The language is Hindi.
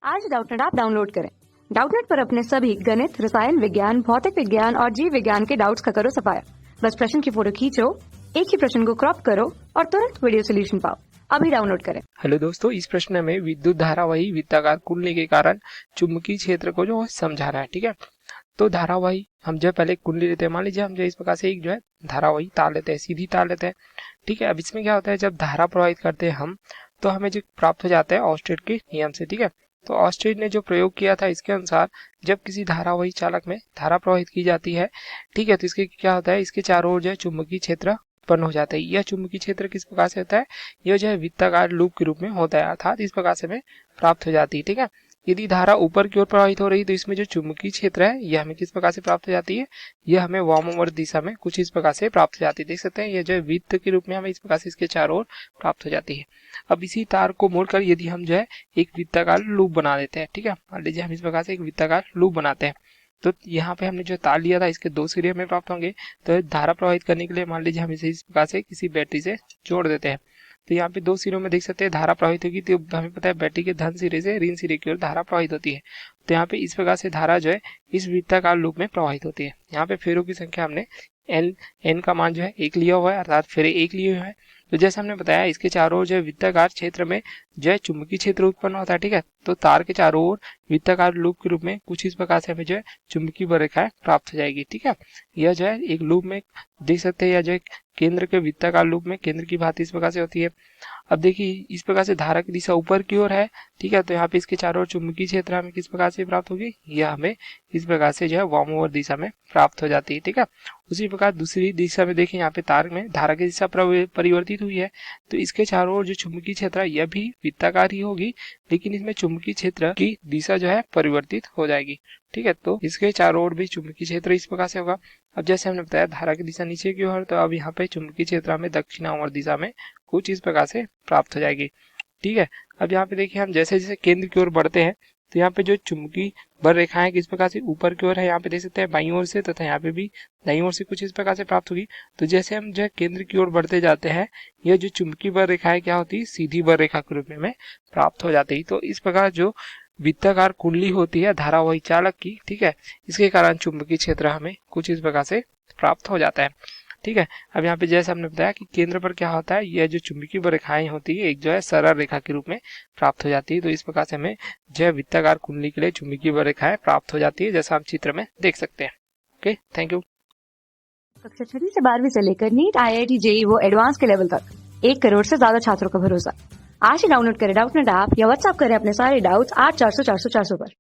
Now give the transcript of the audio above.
आज डाउटनेट ऐप डाउनलोड करें। डाउटनेट पर अपने सभी गणित, रसायन विज्ञान, भौतिक विज्ञान और जीव विज्ञान के डाउट्स का करो सफाया। बस प्रश्न की फोटो खींचो, एक ही प्रश्न को क्रॉप करो और तुरंत वीडियो सोल्यूशन पाओ। अभी डाउनलोड करें। हेलो दोस्तों, इस प्रश्न में विद्युत धारावाही वृत्ताकार कुंडली के कारण चुंबकीय क्षेत्र को जो समझा रहा है। ठीक है, तो धारावाही हम जो पहले कुंडली लेते हैं, मान लीजिए हम जो इस प्रकार से एक जो है धारावाही तार लेते हैं, सीधी तार लेते हैं। ठीक है, अब इसमें क्या होता है, जब धारा प्रवाहित करते हैं हम, तो हमें जो प्राप्त हो जाता है ऑस्टेट के नियम से। ठीक है, तो ऑस्टेट ने जो प्रयोग किया था इसके अनुसार जब किसी धारावाही चालक में धारा प्रवाहित की जाती है, ठीक है, तो इसके क्या होता है, इसके चारों ओर जो है चुंबकीय क्षेत्र उत्पन्न हो जाता है। यह चुंबकीय क्षेत्र किस प्रकार से होता है, यह जो है वृत्ताकार लूप के रूप में होता है, अर्थात इस प्रकार से हमें प्राप्त हो जाती है। ठीक है, यदि धारा ऊपर की ओर प्रवाहित हो रही है तो इसमें जो चुंबकीय क्षेत्र है यह हमें किस प्रकार से प्राप्त हो जाती है, यह हमें वामावर्त दिशा में कुछ इस प्रकार से प्राप्त हो जाती है। देख सकते हैं, यह जो है वृत्त के रूप में हमें इस प्रकार से इसके चारों ओर प्राप्त हो जाती है। अब इसी तार को मोड़कर यदि हम जो है एक वृत्ताकार लूप बना देते हैं, ठीक है, मान लीजिए हम इस प्रकार से एक वृत्ताकार लूप बनाते हैं, तो यहाँ पे हमने जो तार लिया था इसके दो सिरे हमें प्राप्त होंगे। तो धारा प्रवाहित करने के लिए मान लीजिए हम इसे इस प्रकार से किसी बैटरी से जोड़ देते हैं, तो यहाँ पे दो सिरों में देख सकते हैं धारा प्रवाहित होगी। तो हमें पता है बैटरी के धन सिरे से ऋण सिरे की ओर धारा प्रवाहित होती है। तो यहाँ पे इस प्रकार से धारा जो है इस वृत्ताकार लूप में प्रवाहित होती है। यहाँ पे फेरों की संख्या हमने एन का मान जो है 1 लिया हुआ है, अर्थात फेरे 1 लिए हुए हैं। तो जैसे हमने बताया इसके चारों ओर जो है वृत्ताकार क्षेत्र में जो है चुंबकीय क्षेत्र उत्पन्न होता है। ठीक है, तो तार के चारों ओर वृत्ताकार लूप के रूप में कुछ इस प्रकार से हमें जो है चुंबकीय वक्रेखाएं प्राप्त हो जाएगी। ठीक है, यह जो है एक लूप में देख सकते हैं, यह जो है केंद्र के वृत्ताकार लूप में केंद्र की भांति इस प्रकार से होती है। अब देखिए इस प्रकार से धारा की दिशा ऊपर की ओर है। ठीक है, तो यहाँ पे इसके चारों ओर चुंबकीय क्षेत्र हमें किस प्रकार से प्राप्त होगी, यह हमें इस प्रकार से जो है वामावर्त दिशा में प्राप्त हो जाती है। ठीक है, उसी प्रकार दूसरी दिशा में देखें, यहाँ पे तार में धारा की दिशा परिवर्तित हुई है, तो इसके चारों ओर जो चुंबकीय क्षेत्र है यह भी वृत्ताकार ही होगी, लेकिन इसमें चुंबकीय क्षेत्र की दिशा जो है परिवर्तित हो जाएगी। ठीक है, तो इसके चारों ओर भी चुंबकीय क्षेत्र इस प्रकार से होगा। अब जैसे हमने बताया धारा की दिशा नीचे की ओर, तो अब यहाँ पे चुंबकीय क्षेत्र हमें दक्षिणावर्त दिशा में कुछ इस प्रकार से प्राप्त हो जाएगी। ठीक है, अब यहाँ पे देखिए हम जैसे जैसे केंद्र की ओर बढ़ते हैं, तो यहाँ पे जो चुंबकीय बल रेखाएं किस प्रकार से ऊपर की ओर है, यहाँ पे देख सकते हैं बाईं ओर से, तथा यहाँ पे भी दाईं ओर से कुछ इस प्रकार से प्राप्त होगी। तो जैसे हम जो है केंद्र की ओर बढ़ते जाते हैं, यह जो चुंबकीय बल रेखाएं क्या होती है, सीधी बल रेखा के रूप में हमें प्राप्त हो जाती है। तो इस प्रकार जो वृत्ताकार कुंडली होती है धारावाही चालक की, ठीक है, इसके कारण चुंबकीय क्षेत्र हमें कुछ इस प्रकार से प्राप्त हो जाता है। ठीक है, अब यहाँ पे जैसे हमने बताया कि केंद्र पर क्या होता है, यह जो चुंबकीय रेखाएं होती है एक जो है सरल रेखा के रूप में प्राप्त हो जाती है। तो इस प्रकार से हमें जो है वृत्ताकार कुंडली के लिए चुंबकीय रेखाएं प्राप्त हो जाती है, जैसा हम चित्र में देख सकते हैं। Okay, thank you. कक्षा 6 से 12वीं से लेकर नीट, IIT, JEE वो एडवांस के लेवल तक 1 करोड़ से ज्यादा छात्रों का भरोसा। आज ही डाउनलोड करें डाउटनेट ऐप या व्हाट्सएप करें अपने सारे डाउट्स 8400 400 400 पर।